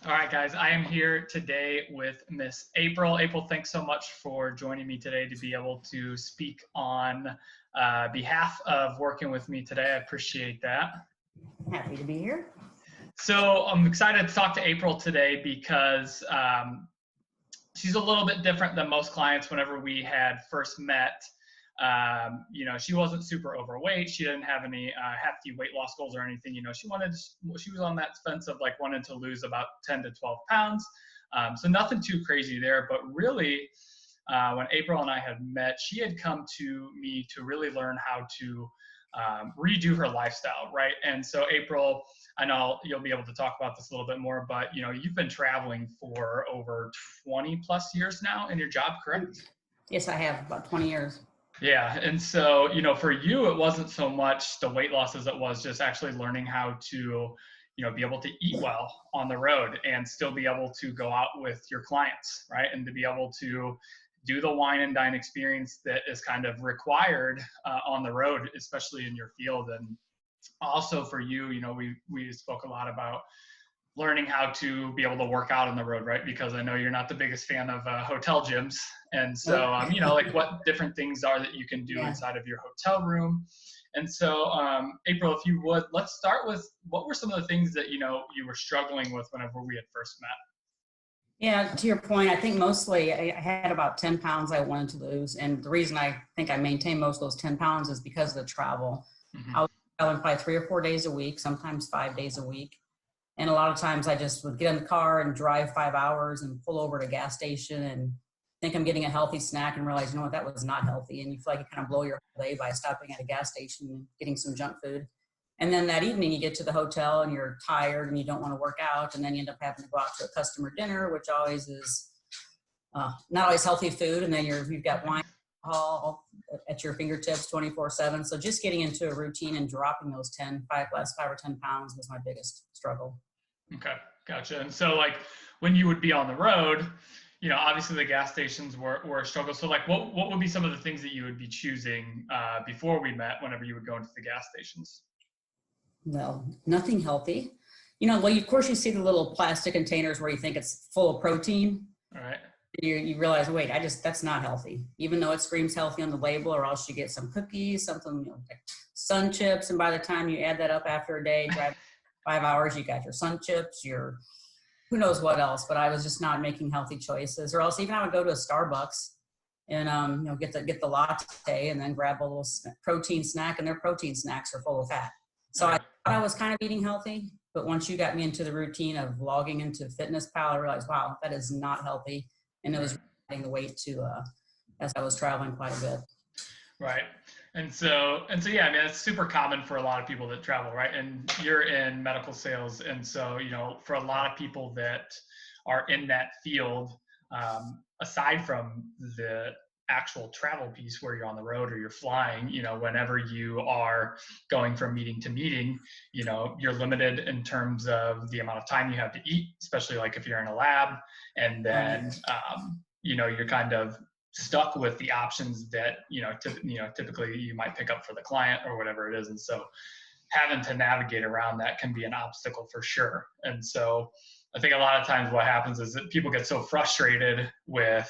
All right, guys, I am here today with Miss April. April, thanks so much for joining me today to be able to speak on behalf of working with me today. I appreciate that. Happy to be here. So I'm excited to talk to April today because she's a little bit different than most clients. Whenever we had first met, she wasn't super overweight. She didn't have any hefty weight loss goals or anything. She was on that fence of like wanting to lose about 10 to 12 pounds. So nothing too crazy there, but really when April and I had met, she had come to me to really learn how to redo her lifestyle, right? And so April, I know you'll be able to talk about this a little bit more, but you've been traveling for over 20 plus years now in your job, correct? Yes, I have about 20 years. Yeah. And so, for you, it wasn't so much the weight loss as it was just actually learning how to, be able to eat well on the road and still be able to go out with your clients, right? And to be able to do the wine and dine experience that is kind of required on the road, especially in your field. And also for you, we spoke a lot about learning how to be able to work out on the road, right? Because I know you're not the biggest fan of hotel gyms. And so, like what different things are that you can do inside of your hotel room. And so, April, if you would, let's start with what were some of the things that, you were struggling with whenever we had first met? Yeah, to your point, I think mostly I had about 10 pounds I wanted to lose. And the reason I think I maintained most of those 10 pounds is because of the travel. Mm-hmm. I was traveling probably 3 or 4 days a week, sometimes 5 days a week. And a lot of times I just would get in the car and drive 5 hours and pull over to a gas station and think I'm getting a healthy snack and realize, that was not healthy. And you feel like you kind of blow your day by stopping at a gas station and getting some junk food. And then that evening you get to the hotel and you're tired and you don't want to work out. And then you end up having to go out to a customer dinner, which always is not always healthy food. And then you've got wine alcohol at your fingertips 24/7. So just getting into a routine and dropping those 5 or 10 pounds was my biggest struggle. Okay, gotcha. And so like when you would be on the road, obviously the gas stations were a struggle. So like what would be some of the things that you would be choosing before we met whenever you would go into the gas stations? No, nothing healthy. Well, of course you see the little plastic containers where you think it's full of protein. All right. You realize, wait, that's not healthy, even though it screams healthy on the label, or else you get some cookies, something, like sun chips. And by the time you add that up after a day, drive 5 hours, you got your sun chips, your who knows what else. But I was just not making healthy choices. Or else even I would go to a Starbucks and get the latte and then grab a little protein snack, and their protein snacks are full of fat. So I thought I was kind of eating healthy, but once you got me into the routine of logging into FitnessPal, I realized, wow, that is not healthy. And it was adding the weight as I was traveling quite a bit. Right. And so, yeah, I mean, it's super common for a lot of people that travel, right? And you're in medical sales. And so, for a lot of people that are in that field, aside from the actual travel piece where you're on the road or you're flying, whenever you are going from meeting to meeting, you're limited in terms of the amount of time you have to eat, especially like if you're in a lab. And then, you're kind of stuck with the options that, typically you might pick up for the client or whatever it is. And so having to navigate around that can be an obstacle for sure. And so I think a lot of times what happens is that people get so frustrated with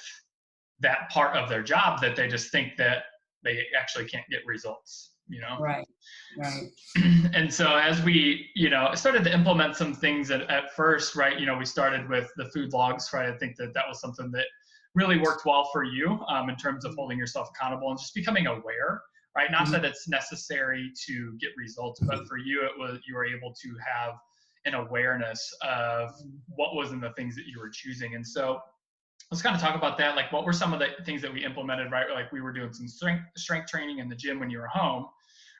that part of their job that they just think that they actually can't get results, Right. And so as we, started to implement some things at first, right, we started with the food logs, right? I think that was something that really worked well for you in terms of holding yourself accountable and just becoming aware, right? Not that it's necessary to get results, but for you, you were able to have an awareness of what was in the things that you were choosing. And so let's kind of talk about that. Like, what were some of the things that we implemented, right? Like we were doing some strength training in the gym when you were home,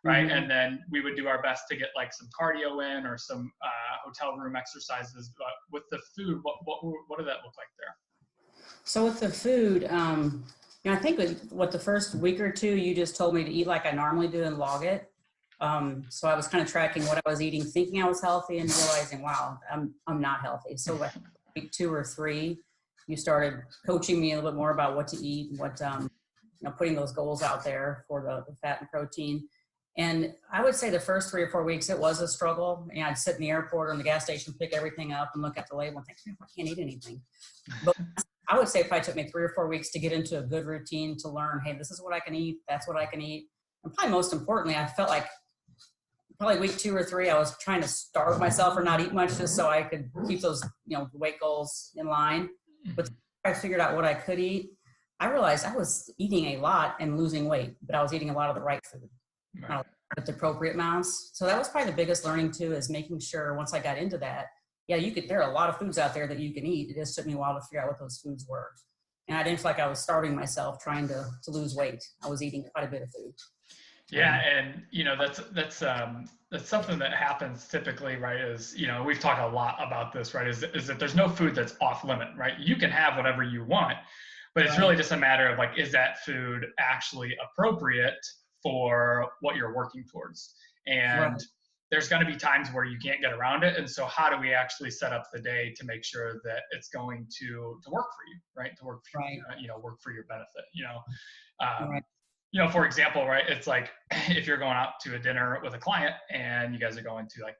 right? Mm-hmm. And then we would do our best to get like some cardio in or some hotel room exercises. But with the food, what did that look like there? So with the food, I think the first week or two, you just told me to eat like I normally do and log it. So I was kind of tracking what I was eating, thinking I was healthy, and realizing, wow, I'm not healthy. So week 2 or 3, you started coaching me a little bit more about what to eat, what putting those goals out there for the fat and protein. And I would say the first 3 or 4 weeks, it was a struggle. And I'd sit in the airport or in the gas station, pick everything up and look at the label and think, I can't eat anything. But I would say it probably took me 3 or 4 weeks to get into a good routine to learn, hey, this is what I can eat. That's what I can eat. And probably most importantly, I felt like probably week 2 or 3, I was trying to starve myself or not eat much just so I could keep those, weight goals in line. But I figured out what I could eat. I realized I was eating a lot and losing weight, but I was eating a lot of the right food. Right. At the appropriate amounts. So that was probably the biggest learning too, is making sure once I got into that, there are a lot of foods out there that you can eat. It just took me a while to figure out what those foods were. And I didn't feel like I was starving myself trying to lose weight. I was eating quite a bit of food. Yeah. And, that's something that happens typically, right? Is, we've talked a lot about this, right? Is that there's no food that's off limit, right? You can have whatever you want, but it's really just a matter of like, is that food actually appropriate for what you're working towards? And there's going to be times where you can't get around it. And so how do we actually set up the day to make sure that it's going to work for you, right? To work for, work for your benefit, for example, right? It's like if you're going out to a dinner with a client and you guys are going to like,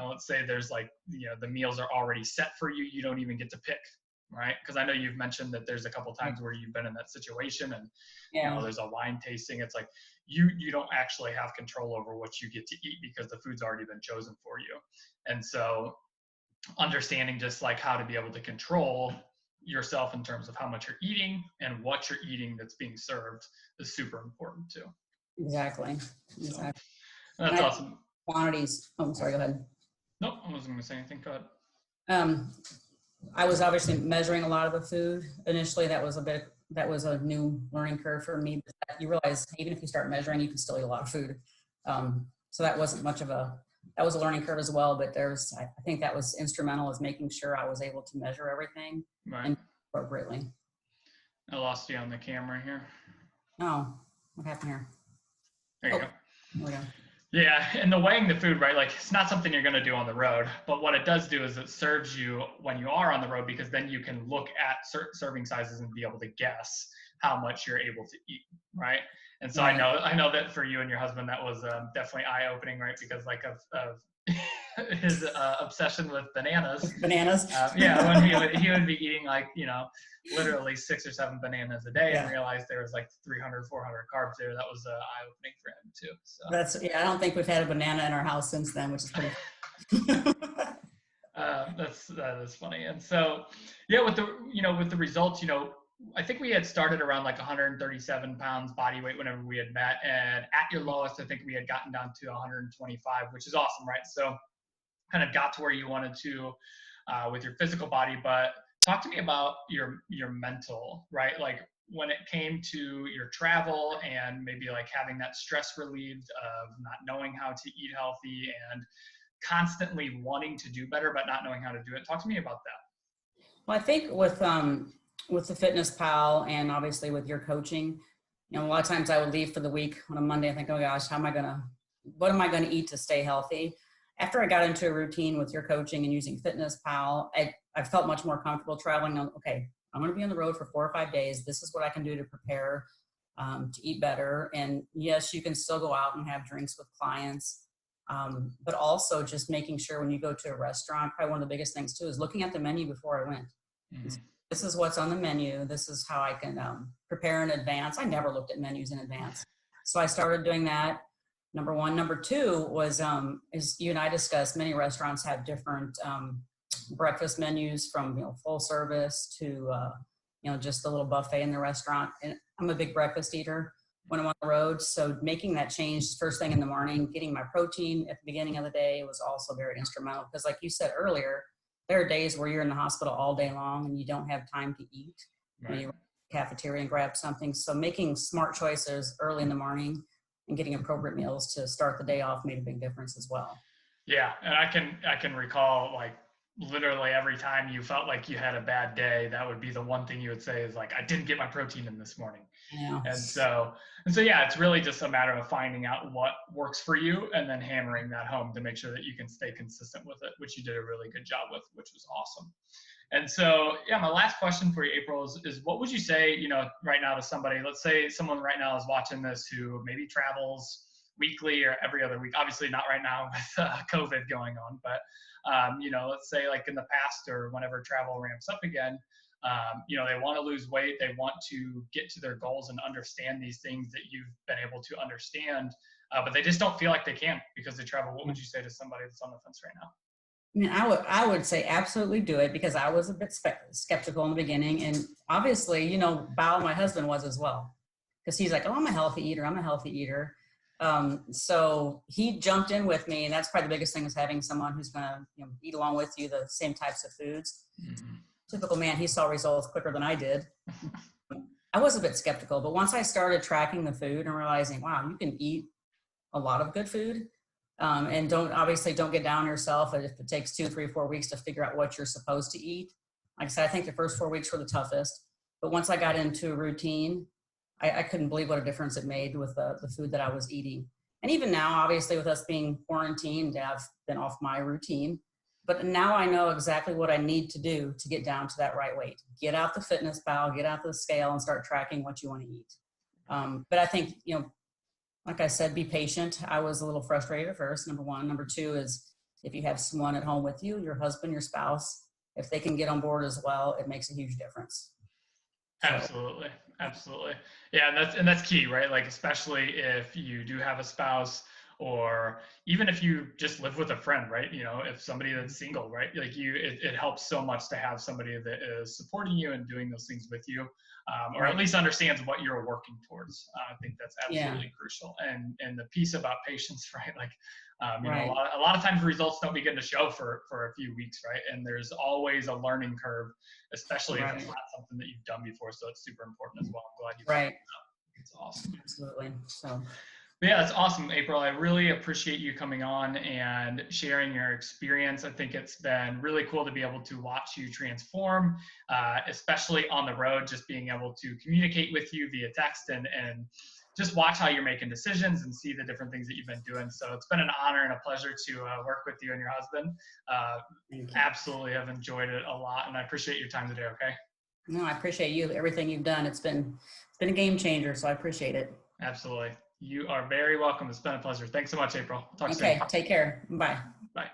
let's say there's like, the meals are already set for you. You don't even get to pick, right? Because I know you've mentioned that there's a couple times where you've been in that situation and, there's a wine tasting. It's like you don't actually have control over what you get to eat because the food's already been chosen for you. And so understanding just like how to be able to control yourself in terms of how much you're eating and what you're eating that's being served is super important too. Exactly. So, that's awesome. Quantities. Oh, I'm sorry, go ahead. Nope, I wasn't going to say anything. Go ahead. I was obviously measuring a lot of the food. Initially, that was a new learning curve for me. But you realize even if you start measuring, you can still eat a lot of food. So that wasn't that was a learning curve as well. But I think that was instrumental, is making sure I was able to measure everything and appropriately. I lost you on the camera here. Oh, what happened here? There you go. There we go. Yeah, and the weighing the food, right? Like it's not something you're going to do on the road, but what it does do is it serves you when you are on the road, because then you can look at serving sizes and be able to guess how much you're able to eat, right? And so I know that for you and your husband, that was definitely eye-opening, right? Because like of his obsession with bananas. Bananas. When he would be eating like, literally 6 or 7 bananas a day and realized there was like 300, 400 carbs there. That was eye-opening for him too. So I don't think we've had a banana in our house since then, which is pretty that is funny. And so, with the results, I think we had started around like 137 pounds body weight whenever we had met. And at your lowest, I think we had gotten down to 125, which is awesome, right? So kind of got to where you wanted to with your physical body. But talk to me about your mental, right? Like when it came to your travel and maybe like having that stress relieved of not knowing how to eat healthy and constantly wanting to do better, but not knowing how to do it. Talk to me about that. Well, I think with the Fitness Pal and obviously with your coaching, a lot of times I would leave for the week on a Monday and think, oh gosh, what am I going to eat to stay healthy? After I got into a routine with your coaching and using Fitness Pal, I felt much more comfortable traveling. Okay, I'm going to be on the road for 4 or 5 days. This is what I can do to prepare to eat better. And yes, you can still go out and have drinks with clients. But also just making sure when you go to a restaurant, probably one of the biggest things too is looking at the menu before I went. Mm-hmm. This is what's on the menu. This is how I can prepare in advance. I never looked at menus in advance. So I started doing that. Number one. Number two was, as you and I discussed, many restaurants have different breakfast menus, from full service to just a little buffet in the restaurant. And I'm a big breakfast eater when I'm on the road. So making that change first thing in the morning, getting my protein at the beginning of the day was also very instrumental, because like you said earlier, there are days where you're in the hospital all day long and you don't have time to eat. Right. You run to the cafeteria and grab something. So making smart choices early in the morning and getting appropriate meals to start the day off made a big difference as well. Yeah. And I can recall like literally every time you felt like you had a bad day, that would be the one thing you would say is like, I didn't get my protein in this morning. Yeah. And so yeah, it's really just a matter of finding out what works for you and then hammering that home to make sure that you can stay consistent with it, which you did a really good job with, which was awesome. And so, yeah, my last question for you, April, is what would you say, right now to somebody, let's say someone right now is watching this who maybe travels weekly or every other week. Obviously not right now with COVID going on, but let's say like in the past or whenever travel ramps up again, they want to lose weight, they want to get to their goals and understand these things that you've been able to understand, but they just don't feel like they can because they travel. What would you say to somebody that's on the fence right now? I mean, I would say absolutely do it, because I was a bit skeptical in the beginning. And obviously, Bao, my husband, was as well, because he's like, oh, I'm a healthy eater. I'm a healthy eater. So he jumped in with me, and that's probably the biggest thing, is having someone who's going to eat along with you the same types of foods. Mm-hmm. Typical man, he saw results quicker than I did. I was a bit skeptical, but once I started tracking the food and realizing, wow, you can eat a lot of good food, and don't get down on yourself if it takes 2, 3, 4 weeks to figure out what you're supposed to eat. Like I said, I think the first 4 weeks were the toughest, but once I got into a routine, I couldn't believe what a difference it made with the food that I was eating. And even now, obviously, with us being quarantined, I've been off my routine, but now I know exactly what I need to do to get down to that right weight. Get out the fitness pal, get out the scale, and start tracking what you want to eat. But I think, like I said, be patient. I was a little frustrated at first, number one. Number two is, if you have someone at home with you, your husband, your spouse, if they can get on board as well, it makes a huge difference. Absolutely. Absolutely. Yeah. And that's key, right? Like, especially if you do have a spouse, or even if you just live with a friend, right? If somebody that's single, right? Like it helps so much to have somebody that is supporting you and doing those things with you, or at least understands what you're working towards. I think that's absolutely crucial. And the piece about patience, right? Like, a lot of times results don't begin to show for a few weeks, right? And there's always a learning curve, especially if it's not something that you've done before. So it's super important as well. I'm glad you brought it up. It's awesome. Absolutely. So. Yeah, that's awesome, April. I really appreciate you coming on and sharing your experience. I think it's been really cool to be able to watch you transform, especially on the road, just being able to communicate with you via text and just watch how you're making decisions and see the different things that you've been doing. So it's been an honor and a pleasure to work with you and your husband. Absolutely have enjoyed it a lot, and I appreciate your time today, okay? No, I appreciate you, everything you've done. It's been a game changer, so I appreciate it. Absolutely. You are very welcome. It's been a pleasure. Thanks so much, April. Talk soon. Okay, take care. Bye. Bye.